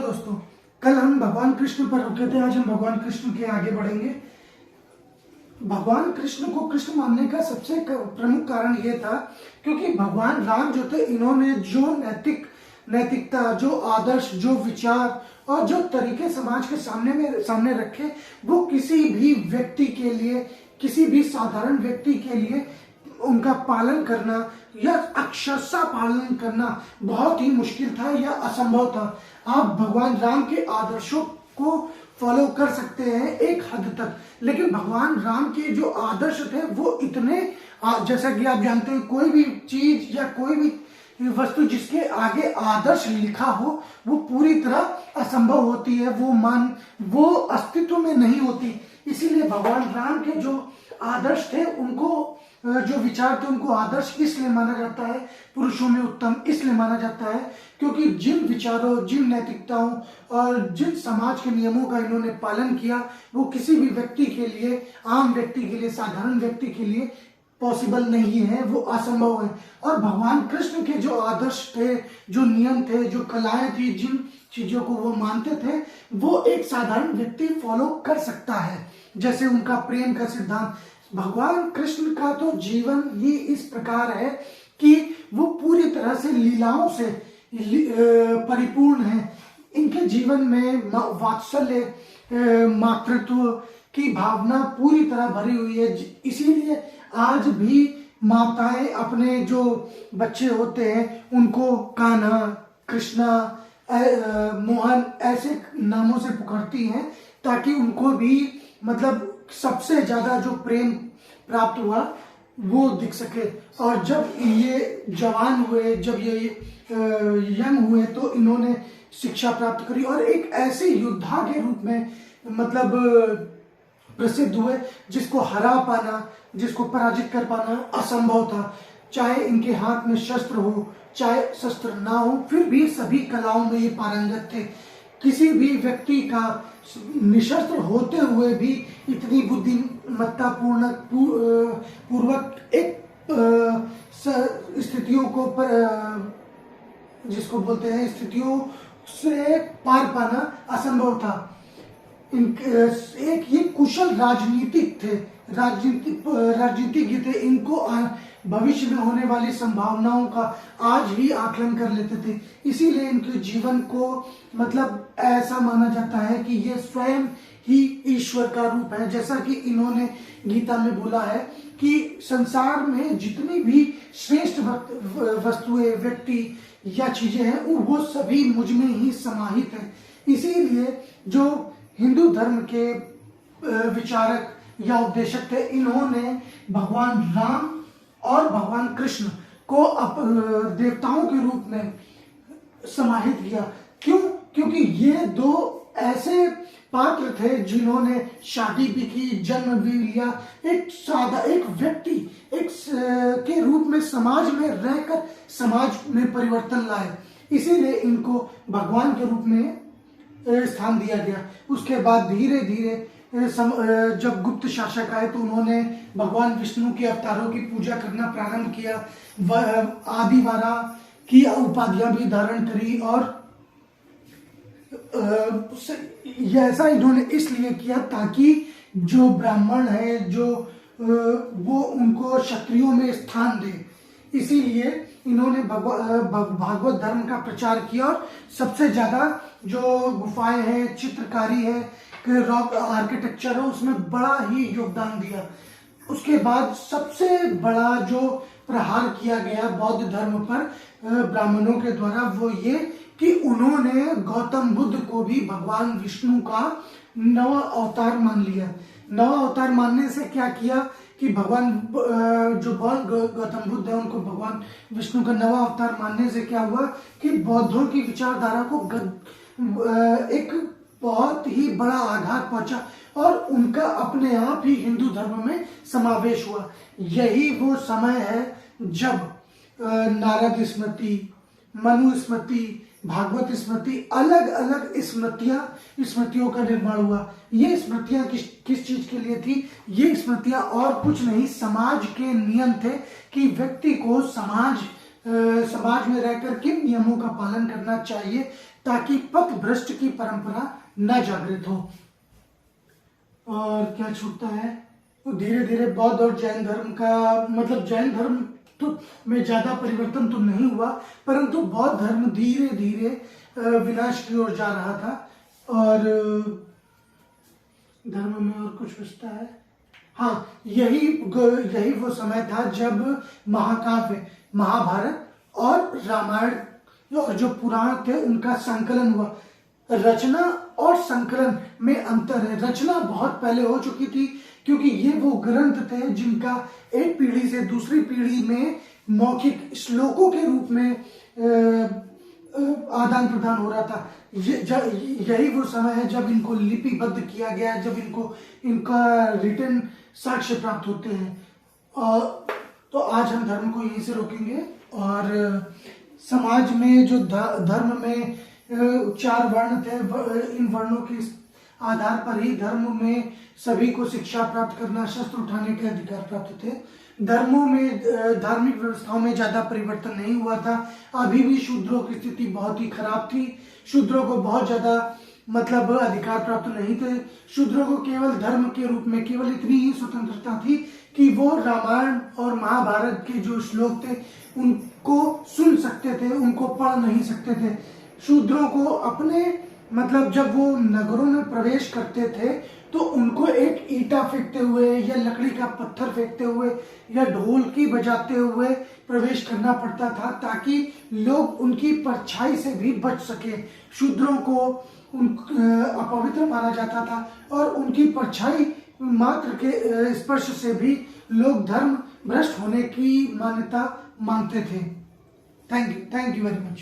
दोस्तों, कल हम भगवान कृष्ण पर रुके थे। आज हम भगवान कृष्ण के आगे बढ़ेंगे। भगवान कृष्ण को कृष्ण मानने का सबसे प्रमुख कारण यह था क्योंकि भगवान राम जो थे, इन्होंने जो नैतिकता, जो आदर्श, जो विचार और जो तरीके समाज के सामने रखे, वो किसी भी व्यक्ति के लिए, किसी भी साधारण व्यक्ति के लिए उनका पालन करना या अक्षरशः पालन करना बहुत ही मुश्किल था या असंभव था। आप भगवान राम के आदर्शों को फॉलो कर सकते हैं एक हद तक, लेकिन भगवान राम के जो आदर्श थे वो इतने, जैसा कि आप जानते हैं, कोई भी चीज या कोई भी वस्तु जिसके आगे आदर्श लिखा हो वो पूरी तरह असंभव होती है, वो अस्तित्व में नहीं होती। इसीलिए भगवान राम के जो आदर्श थे, उनको जो विचार थे, उनको आदर्श इसलिए माना जाता है, पुरुषों में उत्तम इसलिए माना जाता है क्योंकि जिन विचारों, जिन नैतिकताओं और जिन समाज के नियमों का इन्होंने पालन किया, वो किसी भी व्यक्ति के लिए, आम व्यक्ति के लिए, साधारण व्यक्ति के लिए पॉसिबल नहीं है, वो असंभव है। और भगवान कृष्ण के जो आदर्श थे, जो नियम थे, जो कलाएं थी, जिन चीजों को वो मानते थे, वो एक साधारण व्यक्ति फॉलो कर सकता है। जैसे उनका प्रेम का सिद्धांत, भगवान कृष्ण का तो जीवन ही इस प्रकार है कि वो पूरी तरह से लीलाओं से परिपूर्ण है। इनके जीवन में वात्सल्य, मातृत्व की भावना पूरी तरह भरी हुई है। इसीलिए आज भी माताएं अपने जो बच्चे होते हैं उनको कान्हा, कृष्णा, मोहन ऐसे नामों से पुकारती हैं ताकि उनको भी मतलब सबसे ज्यादा जो प्रेम प्राप्त हुआ वो दिख सके। और जब ये जवान हुए, जब ये यंग हुए, तो इन्होंने शिक्षा प्राप्त करी और एक ऐसे योद्धा के रूप में मतलब प्रसिद्ध हुए जिसको हरा पाना, जिसको पराजित कर पाना असंभव था। चाहे इनके हाथ में शस्त्र हो, चाहे शस्त्र ना हो, फिर भी सभी कलाओं में ये पारंगत थे। किसी भी व्यक्ति का निशस्त्र होते हुए भी इतनी बुद्धिमत्ता पूर्वक एक स्थितियों को जिसको बोलते हैं स्थितियों से पार पाना असंभव था। एक ये कुशल राजनीतिक थे, राजनीतिज्ञ थे। इनको भविष्य में होने वाली संभावनाओं का आज ही आकलन कर लेते थे। इसीलिए इनके जीवन को मतलब ऐसा माना जाता है कि ये स्वयं ही ईश्वर का रूप है। जैसा कि इन्होंने गीता में बोला है कि संसार में जितनी भी श्रेष्ठ वस्तुएं, व्यक्ति या चीजें हैं, वो सभी मुझ में ही समाहित है। इसीलिए जो हिंदू धर्म के विचारक या उपदेशक थे, इन्होंने भगवान राम और भगवान कृष्ण को देवताओं के रूप में समाहित किया। क्यों? क्योंकि ये दो ऐसे पात्र थे जिन्होंने शादी भी की, जन्म भी लिया, एक व्यक्ति के रूप में समाज में रहकर समाज में परिवर्तन लाए। इसीलिए इनको भगवान के रूप में स्थान दिया गया। उसके बाद धीरे धीरे जब गुप्त शासक आए तो उन्होंने भगवान विष्णु के अवतारों की पूजा करना प्रारंभ किया। आदिवारा की उपाधियां भी धारण करी और ऐसा इन्होंने इसलिए किया ताकि जो ब्राह्मण है, वो उनको क्षत्रियों में स्थान दे। इसीलिए इन्होंने भागवत धर्म का प्रचार किया और सबसे ज्यादा जो गुफाएं हैं, चित्रकारी है, रॉक आर्किटेक्चर है, उसमें बड़ा ही योगदान दिया। उसके बाद सबसे बड़ा जो प्रहार किया गया बौद्ध धर्म पर ब्राह्मणों के द्वारा, वो ये कि उन्होंने गौतम बुद्ध को भी भगवान विष्णु का नवा अवतार मान लिया। नवा अवतार मानने से क्या किया कि भगवान जो गौतम बुद्ध है, उनको भगवान विष्णु का नवा अवतार मानने से क्या हुआ कि बौद्धों की विचारधारा को एक बहुत ही बड़ा आघात पहुंचा और उनका अपने आप ही हिंदू धर्म में समावेश हुआ। यही वो समय है जब नारद स्मृति, मनु स्मृति, भागवत स्मृति, अलग अलग स्मृतियों का निर्माण हुआ। ये स्मृतियां किस चीज के लिए थी? ये स्मृतियां और कुछ नहीं, समाज के नियम थे कि व्यक्ति को समाज में रहकर किन नियमों का पालन करना चाहिए ताकि पथ भ्रष्ट की परंपरा न जागृत हो। और क्या छूटता है, तो धीरे धीरे बौद्ध और जैन धर्म का, मतलब जैन धर्म तो में ज्यादा परिवर्तन तो नहीं हुआ, परंतु बौद्ध धर्म धीरे धीरे विनाश की ओर जा रहा था। और धर्म में और कुछ बचता है, हाँ, यही वो समय था जब महाकाव्य महाभारत और रामायण और जो पुराण थे उनका संकलन हुआ। रचना और संकलन में अंतर है। रचना बहुत पहले हो चुकी थी, क्योंकि ये वो ग्रंथ थे जिनका एक पीढ़ी से दूसरी पीढ़ी में मौखिक श्लोकों के रूप में आदान प्रदान हो रहा था। यही वो समय है जब इनको लिपिबद्ध किया गया, जब इनका रिटन साक्ष्य प्राप्त होते हैं। तो आज हम धर्म को यहीं से रोकेंगे। और समाज में जो धर्म में 4 वर्ण थे, इन वर्णों के आधार पर ही धर्म में सभी को शिक्षा प्राप्त करना, शस्त्र उठाने के अधिकार प्राप्त थे। धर्मों में, धार्मिक व्यवस्थाओं में ज्यादा परिवर्तन नहीं हुआ था। अभी भी शूद्रों की स्थिति बहुत ही खराब थी। शूद्रों को बहुत ज्यादा मतलब अधिकार प्राप्त नहीं थे। शूद्रों को केवल धर्म के रूप में केवल इतनी ही स्वतंत्रता थी कि वो रामायण और महाभारत के जो श्लोक थे उनको सुन सकते थे, उनको पढ़ नहीं सकते थे। शूद्रों को अपने, मतलब जब वो नगरों में प्रवेश करते थे तो उनको एक ईंटा फेंकते हुए या लकड़ी का पत्थर फेंकते हुए या ढोलकी बजाते हुए प्रवेश करना पड़ता था, ताकि लोग उनकी परछाई से भी बच सके। शूद्रों को अपवित्र माना जाता था और उनकी परछाई मात्र के स्पर्श से भी लोग धर्म भ्रष्ट होने की मान्यता मानते थे। Thank you very much.